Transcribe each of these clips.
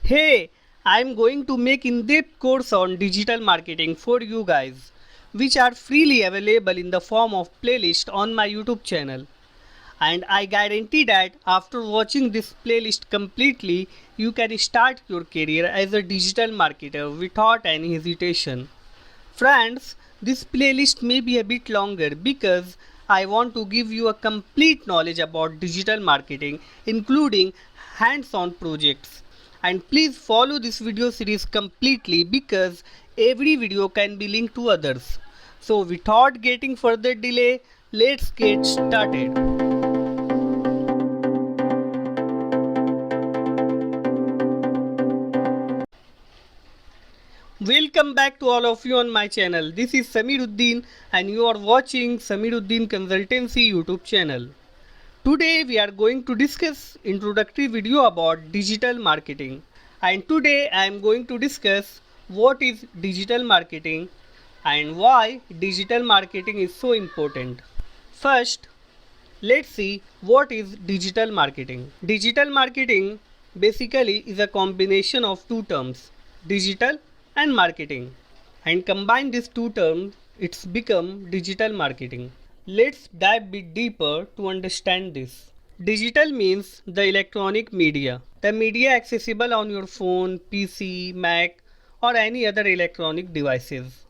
Hey, I'm going to make in-depth course on digital marketing for you guys, which are freely available in the form of playlist on my YouTube channel. And I guarantee that after watching this playlist completely, you can start your career as a digital marketer without any hesitation. Friends, this playlist may be a bit longer because I want to give you a complete knowledge about digital marketing, including hands-on projects. And please follow this video series completely because every video can be linked to others. So without getting further delay, let's get started. Welcome back to all of you on my channel. This is Samiruddin and you are watching Samiruddin Consultancy YouTube channel. Today we are going to discuss introductory video about digital marketing. And today I am going to discuss what is digital marketing and why digital marketing is so important. First, let's see what is digital marketing. Digital marketing basically is a combination of two terms, digital and marketing, and combine these two terms it's become digital marketing. Let's dive a bit deeper to understand this. Digital means the electronic media, the media accessible on your phone, PC, Mac or any other electronic devices.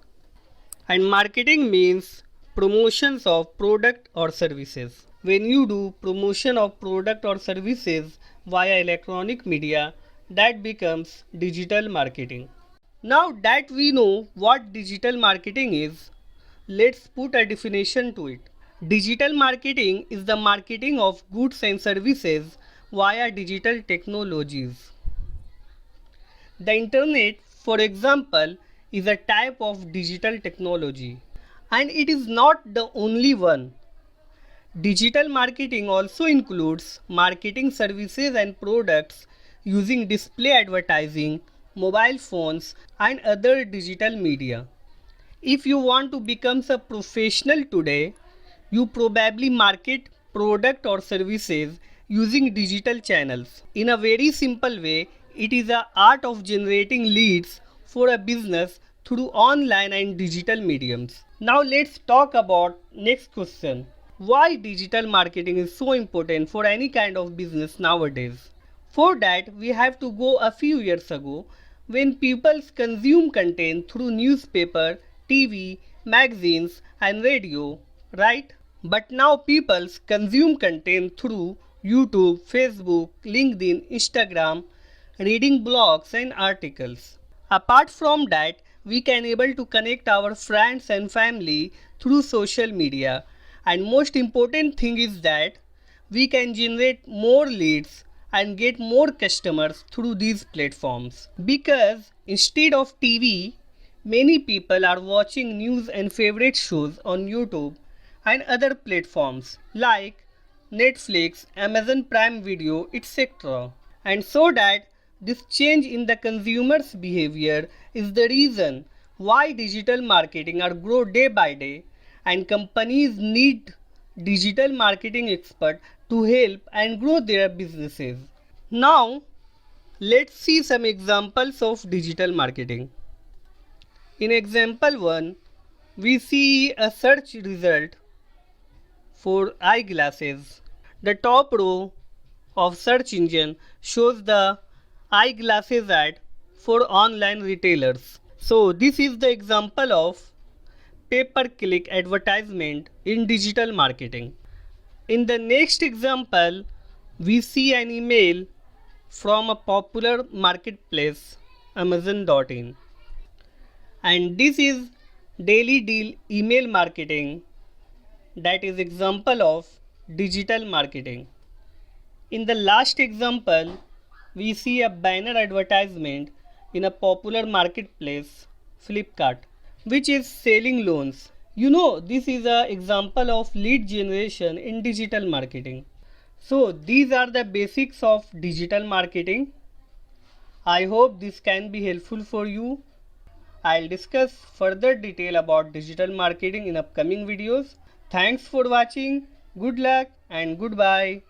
And marketing means promotions of product or services. When you do promotion of product or services via electronic media, that becomes digital marketing. Now that we know what digital marketing is, let's put a definition to it. Digital marketing is the marketing of goods and services via digital technologies. The internet, for example, is a type of digital technology, and it is not the only one. Digital marketing also includes marketing services and products using display advertising, mobile phones and other digital media. If you want to become a professional today, you probably market product or services using digital channels. In a very simple way, it is the art of generating leads for a business through online and digital mediums. Now let's talk about next question. Why digital marketing is so important for any kind of business nowadays? For that, we have to go a few years ago when people consume content through newspaper, TV, magazines and radio, right? But now people consume content through YouTube, Facebook, LinkedIn, Instagram, reading blogs and articles. Apart from that, we can able to connect our friends and family through social media. And most important thing is that we can generate more leads and get more customers through these platforms. Because instead of TV, many people are watching news and favorite shows on YouTube and other platforms like Netflix, Amazon Prime Video, etc. And so that this change in the consumer's behavior is the reason why digital marketing are grow day by day and companies need digital marketing expert to help and grow their businesses. Now, let's see some examples of digital marketing. In example 1, we see a search result for eyeglasses. The top row of search engine shows the eyeglasses ad for online retailers. So this is the example of pay-per-click advertisement in digital marketing. In the next example, we see an email from a popular marketplace, Amazon.in. And this is daily deal email marketing, that is example of digital marketing. In the last example, we see a banner advertisement in a popular marketplace, Flipkart, which is selling loans. You know, this is an example of lead generation in digital marketing. So these are the basics of digital marketing. I hope this can be helpful for you. I'll discuss further detail about digital marketing in upcoming videos. Thanks for watching. Good luck and goodbye.